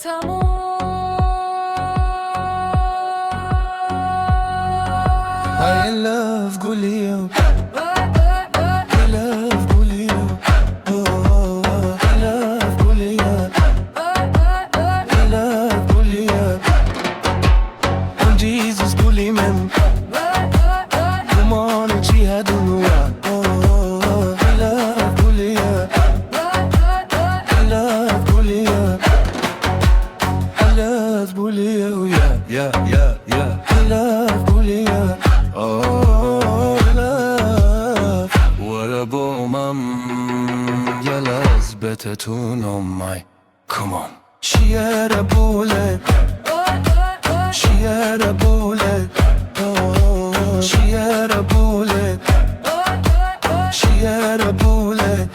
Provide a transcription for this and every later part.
I love Gule. I love Gule. Oh, I love Gule. I love Gule. Oh, Jesus Gule mem. Kurmanci Kurdish. Oh, I love Gule. I love Gule. I love Gule. Yeah. I love Gule. Oh, love. What a boom, yellows better to know my. Come on. She had a bullet. She had a bullet. Oh, she had a bullet. She had a bullet.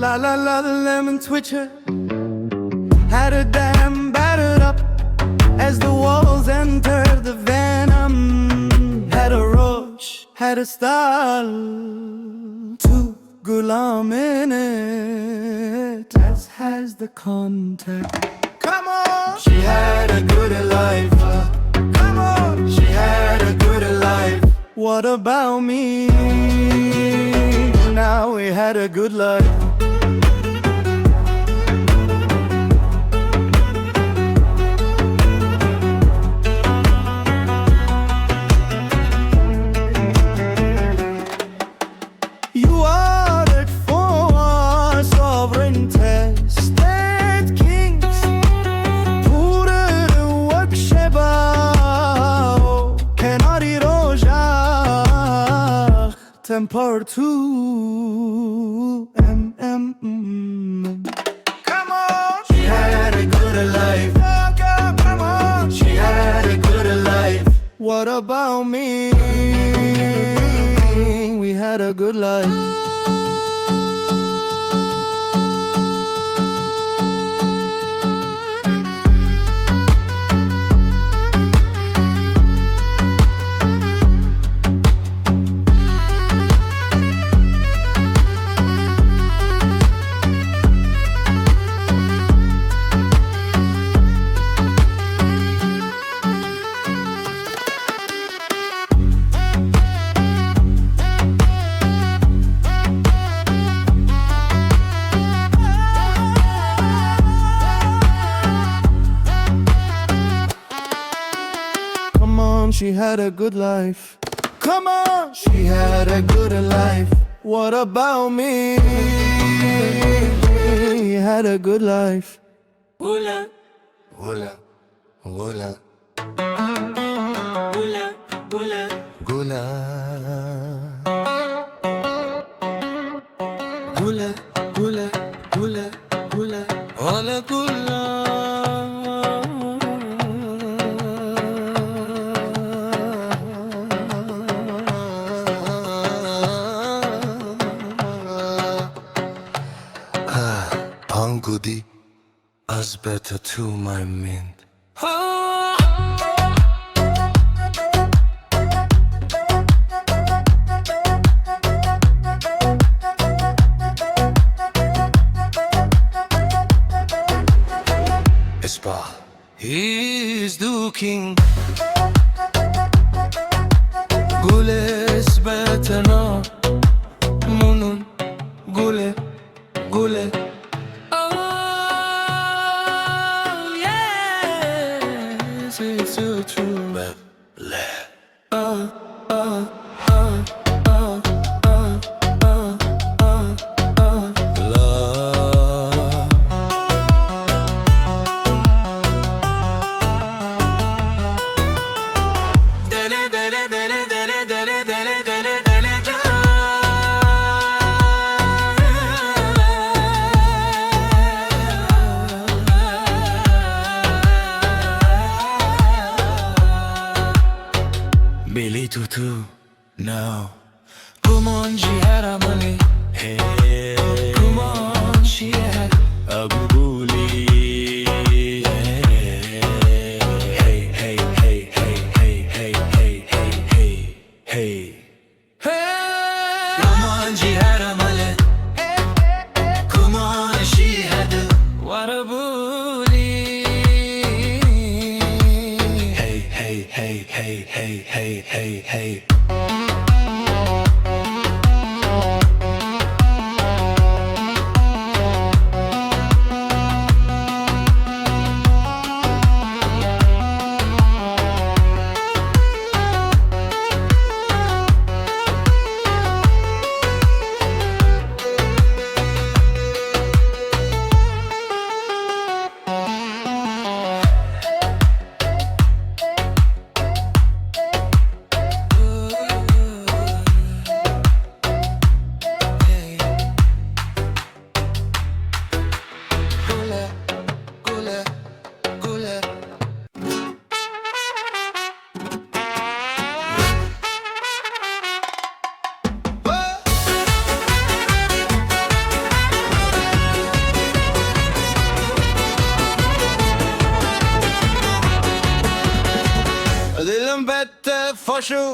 La, the lemon twitcher had a dam battered up as the walls entered the venom. Had a roach, had a style, two gulam in it, as has the contact. Come on! She had a good life. Come on! She had a good life. What about me? Now we had a good life. You ordered for sovereign tested kings, put it in work sheba, kenari rojach, temper to Come on! She had a good life. Come on! She had a good life. What about me? We had a good life. She had a good life. Come on! She had a good life. What about me? Had a good life. Gule Gule Gule Gule Gule Gule Gule Gule Gule Gule Gule Gule. Goody, as better to my mint. Espa, he's the king. Gule's better now. Munun, Gule, Gule. It's so true. Billy Tutu, no. Kurmanci her amani, hey. Kurmanci her Gule. Hey, hey, hey, hey, hey, hey, hey, hey, hey, hey. Kurmanci her amani, Kurmanci her Gule. Hey, hey, hey, hey, hey, hey, hey, hey. Dilim bette foshu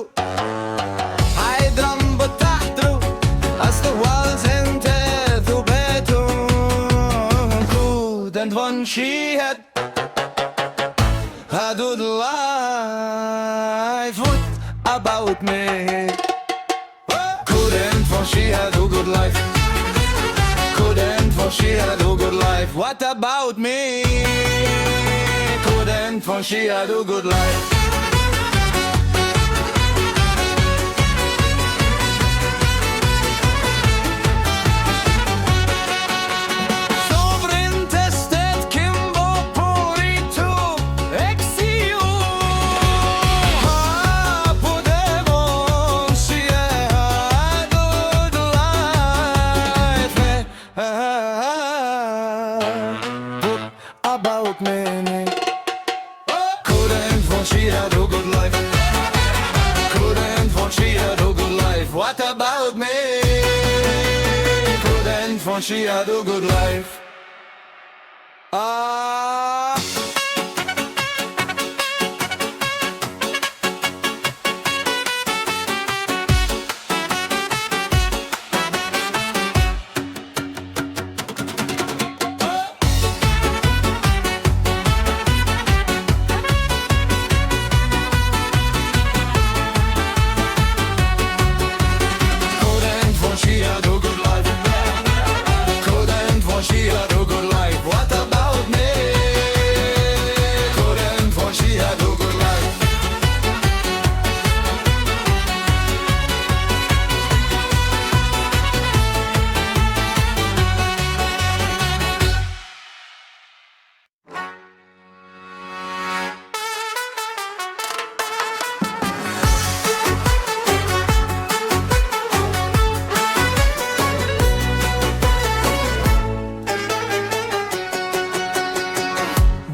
Haydram betahtru As the walls ente thu betun Couldn't one she had A good life What about me? Couldn't one she had a good life Couldn't one she had a good life What about me? Couldn't one she had a good life About me Couldn't want she had a good life Couldn't want she had a good life What about me? Couldn't want she had a good life She had a good life. What about me? Couldn't for she had a good life.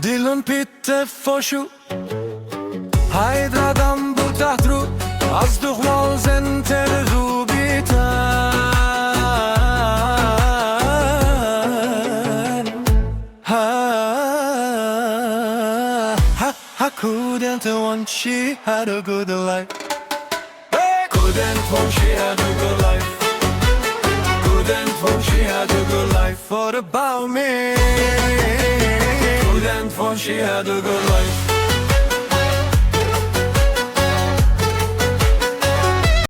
Dilim pitte foshu Haydradam bu tahtru Azduh wal zenter zubitan I couldn't want she had a good life Couldn't want she had a good life Couldn't want she had a good life What about me? Couldn't want she had a good life